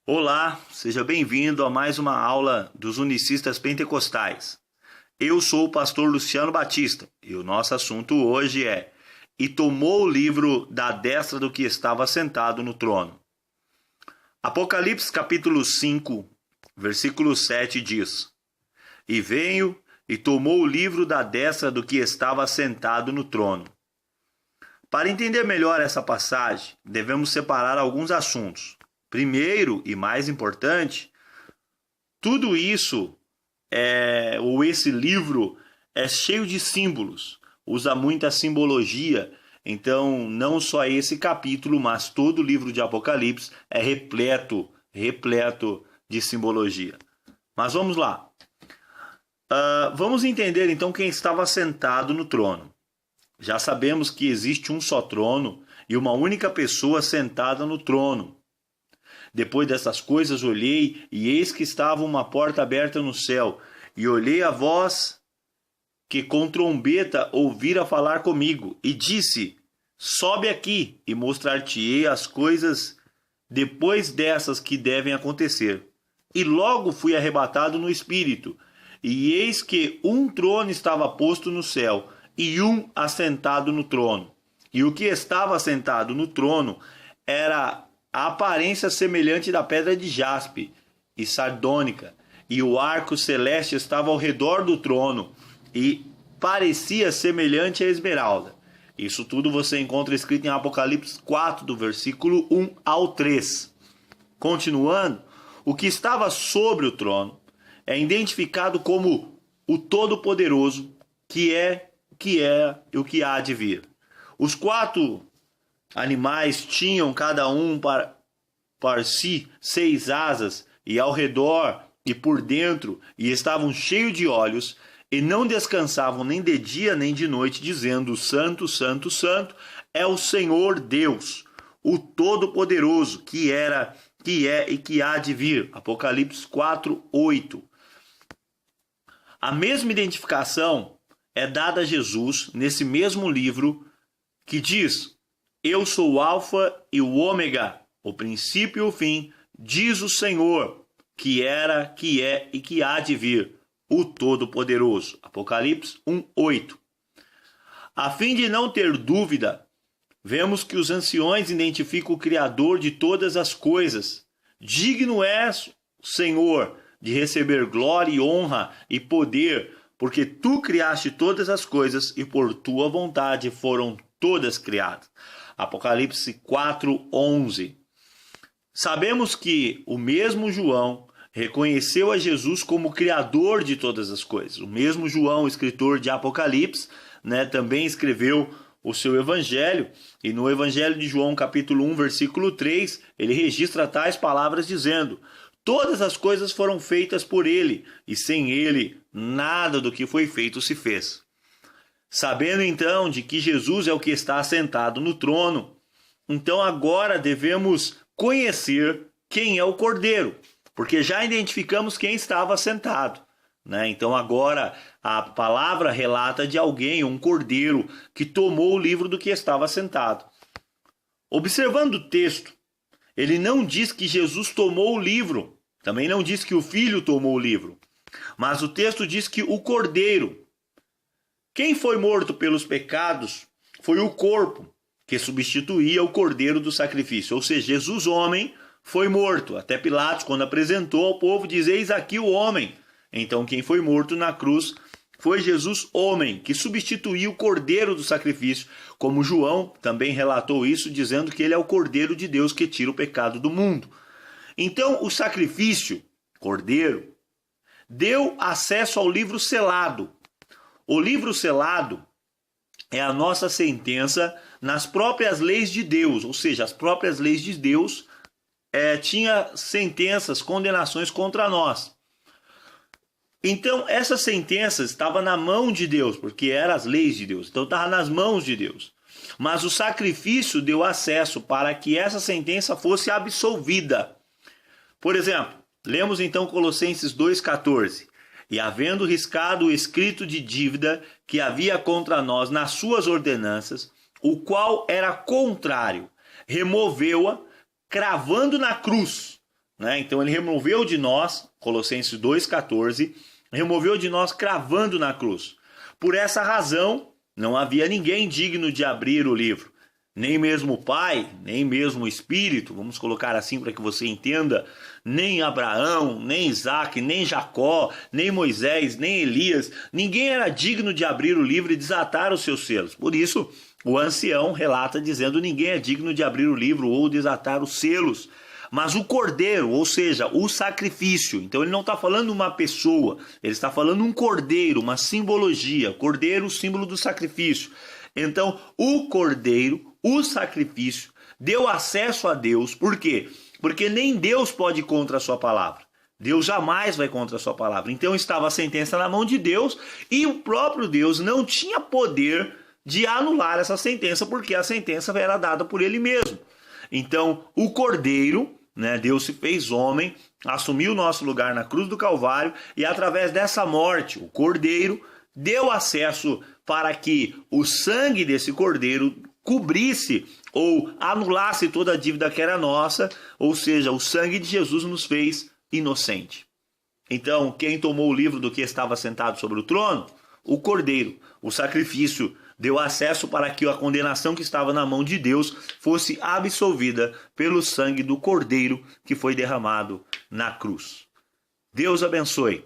Olá, seja bem-vindo a mais uma aula dos Unicistas Pentecostais. Eu sou o pastor Luciano Batista e o nosso assunto hoje é: E tomou o livro da destra do que estava sentado no trono. Apocalipse capítulo 5, versículo 7 diz: E veio e tomou o livro da destra do que estava sentado no trono. Para entender melhor essa passagem, devemos separar alguns assuntos. Primeiro e mais importante, tudo isso esse livro é cheio de símbolos, usa muita simbologia. Então, não só esse capítulo, mas todo o livro de Apocalipse é repleto de simbologia. Mas vamos lá. Vamos entender então quem estava sentado no trono. Já sabemos que existe um só trono e uma única pessoa sentada no trono. Depois dessas coisas olhei, e eis que estava uma porta aberta no céu, e olhei a voz que com trombeta ouvira falar comigo, e disse: Sobe aqui, e mostrar-te-ei as coisas depois dessas que devem acontecer. E logo fui arrebatado no espírito, e eis que um trono estava posto no céu, e um assentado no trono. E o que estava assentado no trono era a aparência semelhante da pedra de jaspe e sardônica, e o arco celeste estava ao redor do trono, e parecia semelhante a esmeralda. Isso tudo você encontra escrito em Apocalipse 4, do versículo 1 ao 3. Continuando, o que estava sobre o trono é identificado como o Todo-Poderoso, que é e o que há de vir. Os quatro animais tinham cada um para si 6 asas, e ao redor e por dentro, e estavam cheios de olhos, e não descansavam nem de dia nem de noite, dizendo: Santo, Santo, Santo é o Senhor Deus, o Todo-Poderoso, que era, que é e que há de vir. Apocalipse 4, 8. A mesma identificação é dada a Jesus nesse mesmo livro, que diz: Eu sou o Alfa e o Ômega, o princípio e o fim, diz o Senhor, que era, que é e que há de vir, o Todo-Poderoso. Apocalipse 1:8. A fim de não ter dúvida, vemos que os anciões identificam o Criador de todas as coisas. Digno és, Senhor, de receber glória e honra e poder, porque tu criaste todas as coisas e por tua vontade foram todas criadas. Apocalipse 4:11. Sabemos que o mesmo João reconheceu a Jesus como Criador de todas as coisas. O mesmo João, escritor de Apocalipse, também escreveu o seu evangelho, e no evangelho de João, capítulo 1, versículo 3, ele registra tais palavras dizendo: Todas as coisas foram feitas por ele, e sem ele nada do que foi feito se fez. Sabendo então de que Jesus é o que está assentado no trono, então agora devemos conhecer quem é o Cordeiro, porque já identificamos quem estava sentado. Então agora a palavra relata de alguém, um Cordeiro, que tomou o livro do que estava sentado. Observando o texto, ele não diz que Jesus tomou o livro, também não diz que o Filho tomou o livro, mas o texto diz que o Cordeiro. Quem foi morto pelos pecados foi o corpo, que substituía o cordeiro do sacrifício. Ou seja, Jesus, homem, foi morto. Até Pilatos, quando apresentou ao povo, diz: Eis aqui o homem. Então, quem foi morto na cruz foi Jesus, homem, que substituiu o cordeiro do sacrifício, como João também relatou isso, dizendo que ele é o cordeiro de Deus que tira o pecado do mundo. Então, o sacrifício, cordeiro, deu acesso ao livro selado. O livro selado é a nossa sentença nas próprias leis de Deus, ou seja, as próprias leis de Deus tinha sentenças, condenações contra nós. Então, essa sentença estava na mão de Deus, porque eram as leis de Deus, então estava nas mãos de Deus. Mas o sacrifício deu acesso para que essa sentença fosse absolvida. Por exemplo, lemos então Colossenses 2,14. E havendo riscado o escrito de dívida que havia contra nós nas suas ordenanças, o qual era contrário, removeu-a, cravando na cruz, né? Então ele removeu de nós, Colossenses 2,14, removeu de nós cravando na cruz. Por essa razão, não havia ninguém digno de abrir o livro. Nem mesmo o Pai, nem mesmo o Espírito, vamos colocar assim para que você entenda, nem Abraão, nem Isaac, nem Jacó, nem Moisés, nem Elias, ninguém era digno de abrir o livro e desatar os seus selos. Por isso, o ancião relata dizendo, ninguém é digno de abrir o livro ou desatar os selos. Mas o cordeiro, ou seja, o sacrifício, então ele não está falando uma pessoa, ele está falando um cordeiro, uma simbologia, cordeiro, símbolo do sacrifício. Então, o cordeiro, o sacrifício, deu acesso a Deus. Por quê? Porque nem Deus pode ir contra a sua palavra. Deus jamais vai contra a sua palavra. Então estava a sentença na mão de Deus e o próprio Deus não tinha poder de anular essa sentença, porque a sentença era dada por ele mesmo. Então, o cordeiro, né, Deus se fez homem, assumiu o nosso lugar na cruz do Calvário e através dessa morte, o cordeiro deu acesso para que o sangue desse cordeiro cobrisse ou anulasse toda a dívida que era nossa, ou seja, o sangue de Jesus nos fez inocente. Então, quem tomou o livro do que estava sentado sobre o trono? O cordeiro. O sacrifício deu acesso para que a condenação que estava na mão de Deus fosse absolvida pelo sangue do cordeiro que foi derramado na cruz. Deus abençoe.